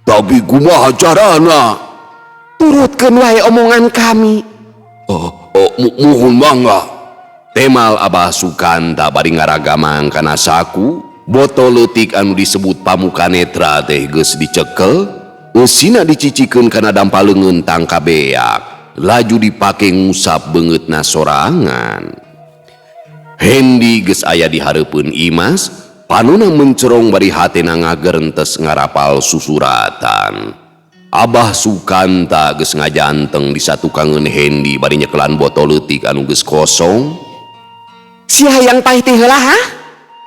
Tapi kumaha carana? Turutkeun wae omongan kami. Muhun mangga. Temal Abah Sukanta bari ngaragamang kana saku, botol leutik anu disebut Pamuka Netra teh geus dicekel, eusina dicicikeun kana dampaleungeun tangka beak, laju dipake ngusap beungeutna sorangan. Hendi geus aya di hareupeun Imas, panuna mencerong bari hatena ngagerentes ngarapal susuratan. Abah Sukanta geus ngajanteng di satukangeun Hendi bari nyekelan botol leutik anu geus kosong. Si hayang paeh teh heula ha?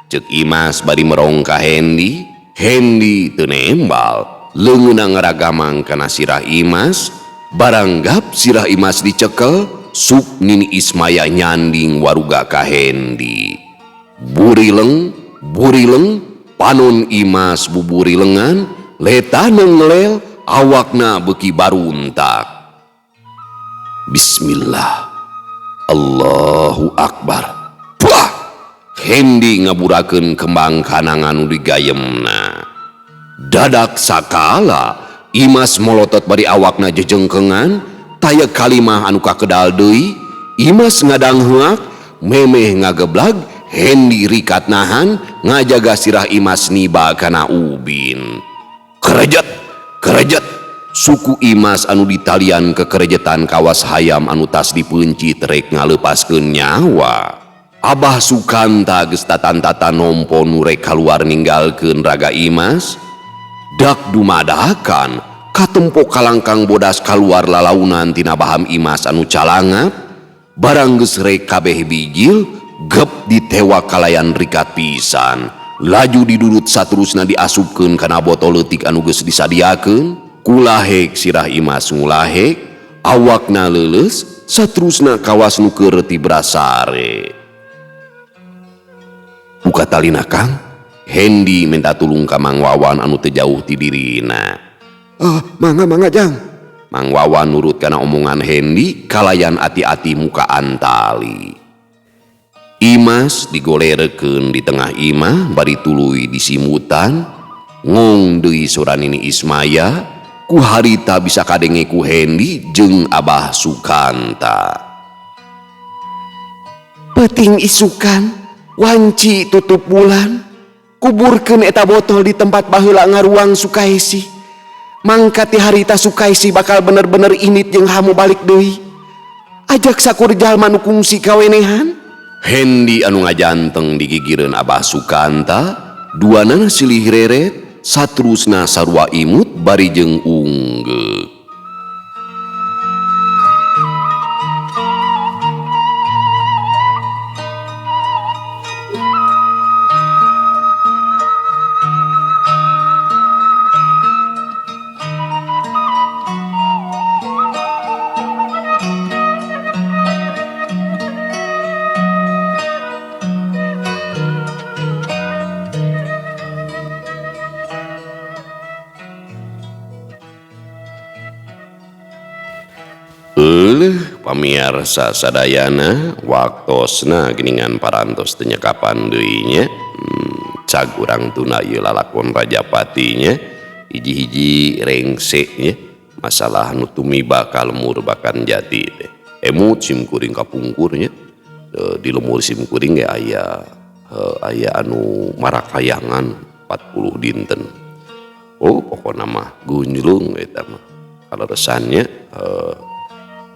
Ceuk Imas bari merong ka Hendi. Hendi teu nembal, leungeunna ngaragamang kana sirah Imas. Baranggap sirah Imas dicekel, suk Nini Ismaya nyanding waruga ka Hendi. Burileng, burileng, panon Imas buburilengan, leta nenglel, awakna beuki baruntak. Bismillah, Allahu Akbar. Puah! Hendi ngaburakeun kembang kanangan anu digayemna. Dadak sakala Imas molotot bari awakna jejengkengan, taya kalimah anu kakedal deui. Imas ngadang heuak, memeh ngageblag, Hendi rikat nahan, ngajaga sirah Imas niba kana ubin. Kerejet, kerejet, suku Imas anu ditalian ke kerejetan kawas hayam anu tas dipeunci rek ngalepaskeun nyawa. Abah Sukanta geus tatan-tatan nompo nu rek kaluar ninggalkeun raga Imas. Dak dumadakan katempo kalangkang bodas kaluar lalaunan tina baham Imas anu calangap. Barang geus rek kabeh bijil, gep ditewa kalayan rikat pisan. Laju didudut saterusna diasupkeun kana botol leutik anu geus disadiakeun. Kulahek sirah Imas ngulahek, awakna leuleus, saterusna kawas nu keur ti brasare. Buka talina Kang, Hendi minta tulung ka Mang Wawan anu teu jauh ti dirina. Mangga Jang. Mang Wawan nurut kana omongan Hendi, kalayan ati-ati muka antali. Imas digolerekeun di tengah imah, bari tuluy disimutan, ngong deui soran Nini Ismaya, ku harita bisa kadenge ku Hendi jeung Abah Sukanta. Peuting isukan, wanci tutup bulan, kuburkeun eta botol di tempat baheula ngaruang Sukaisi. Mangka ti harita Sukaisi bakal bener-bener init jeung hamu balik deui. Ajak sakur jalma nu kungsi kawenehan. Hendi anu ngajanteng digigireun Abah Sukanta, duanana silih reret, saterusna sarua imut bari jeung unggeu. Pamirsa sadayana, waktosna geningan parantos teu nyekapan deui nya. Cag urang tuna ieu lalakon Rajapatinya, hiji-hiji rengse nya. Masalah nu tumiba ka lemur Bakan Jati teh. Emut simkuring kapungkurnya. Di lemur simkuring ge aya anu marakayangan 40 dinten. Oh pokona mah gunjlung eta mah. Kaleresannya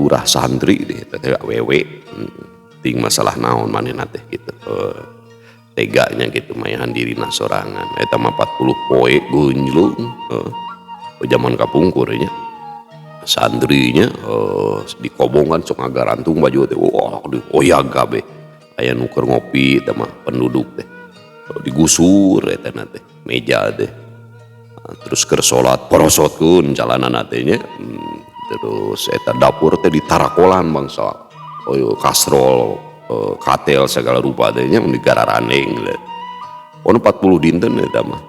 urah santri deh teh awewe ting masalah naon manehna teh kitu. Teganya gitu mayahan dirina sorangan eta mah 40 poe gunjlung zaman kapungkur nya. Santrinya dikobongan sok ngagarantung baju teh wah oyaga be aya nu keur ngopi teh mah penduduk teh digusur eta na teh meja teh terus keur salat porosotkeun jalanana teh nya. Terus eta dapur teh ditarakolan bangsa kastrol katel segala rupa teh nya mun digararaneng ono 40 dinten eta mah.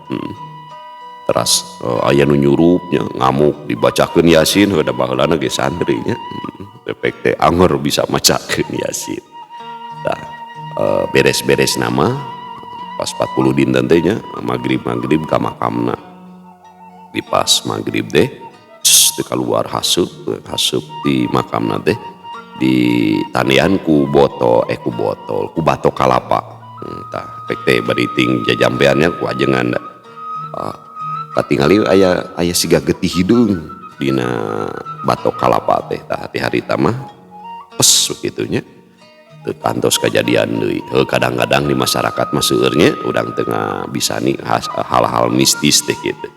Teras aya nu nyurupnya ngamuk dibacakeun Yasin heuda baheulana ge santri nya. Efek teh anger bisa macakeun Yasin. Tah beres-beres nama pas 40 dinten teh nya magrib ka makamna. Di pas magrib teh teu kaluar hasup di makamna teh di tanian ku bato kalapa. Tah pek teh bari ting jajampeannya ku ajengan da. Katingali aya siga getih hidung dina bato kalapa teh. Tah hati-harita mah pes begitunya teu kantos kajadian deui. Kadang-kadang di masyarakat mah seueur nya urang teu ngabisani hal-hal mistis teh kitu.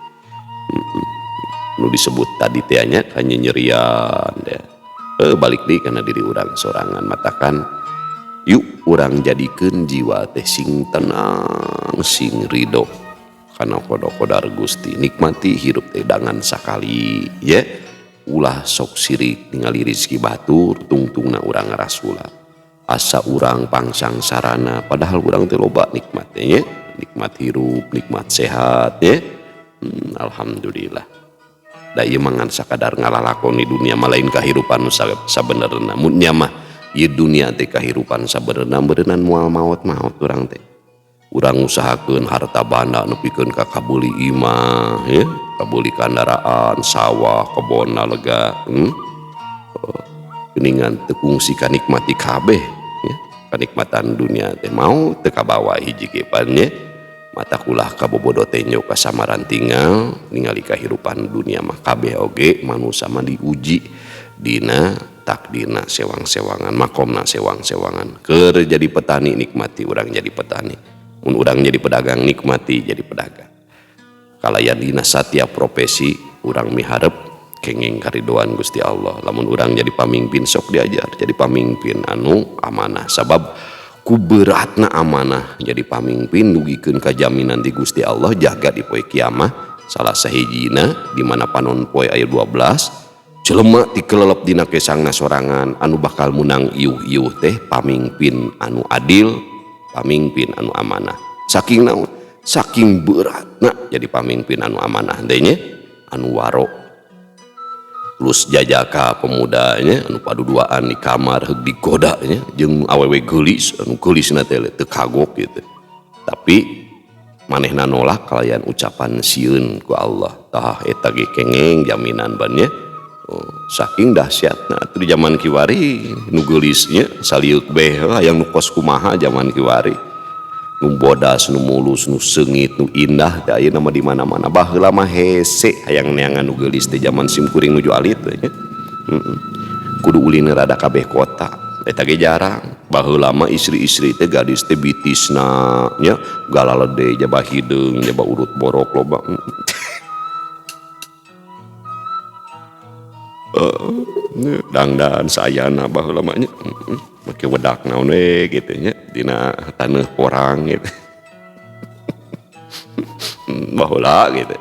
nu disebut tadi tehnya hanya nyerian deh. Balik deh karena diri orang sorangan matakan yuk orang jadikan jiwa teh sing tenang sing ridho karena kodar Gusti nikmati hidup teh dengan sakali ya ulah sok sirik ningali rizki batur tungtungna urang rasula asa urang pangsang sarana padahal urang teh loba nikmatnya nikmat hirup nikmat sehat ya alhamdulillah da ieu mangan sakadar ngalalakon di dunia malain kahirupan nu sabenerna mun nya mah ieu dunia teh kahirupan sabenerna beuneunan moal maot urang teh urang usahakeun harta banda nepikeun ka kabuli imah ya kabuli kendaraan sawah kebon lega geuningan teu kungsi kanikmati kabeh ya kanikmatan dunia teh mau teu kabawa hiji ge nya mata kulah kabobodo tenyo kasamaran tinggal ningali kahirupan dunia mah kabeh oge manusia mah diuji dina takdina sewang-sewangan makomna sewang-sewangan keur jadi petani nikmati urang jadi petani mun urang jadi pedagang nikmati jadi pedagang kalayan dina satiap profesi urang miharep kenging karidoan Gusti Allah lamun urang jadi pamimpin sok diajar jadi pamimpin anu amanah sabab ku beratna amanah jadi pamimpin nugikeun ka jaminan di Gusti Allah jaga di poe kiamah salah sahijina di mana panon poe aya 12 jelema tikelelep dina kesangna sorangan anu bakal munang iuh-iuh teh pamimpin anu adil pamimpin anu amanah saking naon saking beratna jadi pamimpin anu amanah teh nya anu waro terus jajaka pemudanya anu paduduaan di kamar heug digoda nya jeung awewe geulis anu geulisna teh teu kagok gitu tapi manehna nolak kalayan ucapan sieun ku Allah tah eta ge kengeng jaminan ban nya saking dahsyatna atuh di zaman kiwari nu geulisnya saliuk beh hayang nu kos kumaha zaman kiwari nu bodas nu mulus nu seungit nu indah da ieu nama di mana-mana baheula mah hese hayang neangan nu geulis teh zaman simkuring nuju alit teh nya kudu ulin rada kabeh kota eta ge jarang baheula mah istri-istri teh gadis teh bitisna nya galalede jaba hideung jaba urut borok loba dangdan sayana baheula mah nya make wedak naon we kitu nya dina taneuh porang gitu baheula gitu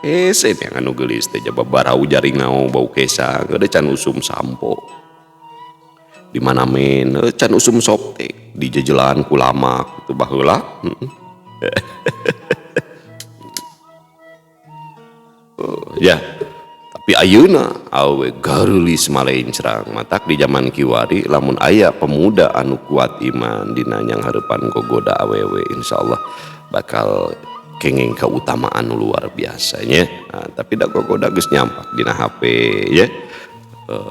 hese teh anu geulis teh jaba barau jaring naon bau kesang ada can usum sampo di mana men can usum sop teh di jejelan ku lamak itu baheula ya tapi ayeuna awe garulis malain cerang matak di zaman kiwari lamun aya pemuda anu kuat iman dina yang harapan gogoda awewe insyaallah bakal kenging keutamaan luar biasanya tapi da gogoda geus nyampak dina HP ya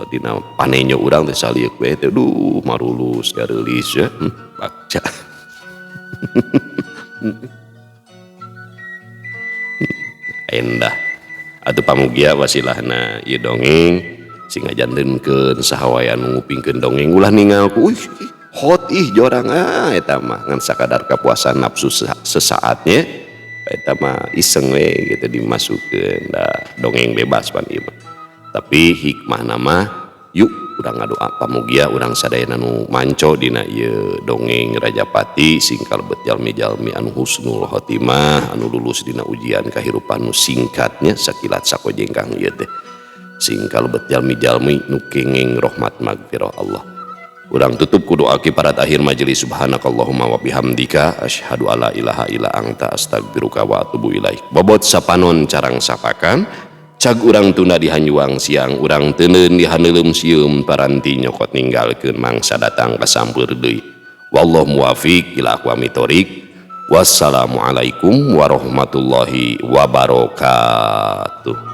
dina panenyo urang teh salieur we teh duh marulus garulis ya baca endah atuh pamugia wasilahna ieu dongeng sing ngajantenkeun sahawayan ngupingkeun dongeng ulah ningalku hot jorang eta mah ngan sakadar kapuasan nafsu sesaatnya eta mah iseng we gitu dimasukeun da dongeng bebas pan ieu tapi hikmahna mah yuk urang ngadoa pamugia urang sadayana nu manco dina ieu dongeng Rajapati sing kalebet jalmi-jalmi anu husnul khotimah anu lulus dina ujian kahirupan nu singkatnya sakilat sakojeng kang ieu teh sing kalebet jalmi-jalmi nu kenging rahmat magfirah Allah urang tutup ku doa kiparat akhir majelis subhanakallahumma wa bihamdika asyhadu alla ilaha illa anta astagfiruka wa atubu ilaik bobot sapanon carang sapakan cag urang tunda di Hanyuang siang urang teuneun di Haneuleuum sieum paranti nyokot ninggalkeun mangsa datang kasampeur deui wallahu muwafiq ila aqwamit thoriq wassalamualaikum warahmatullahi wabarakatuh.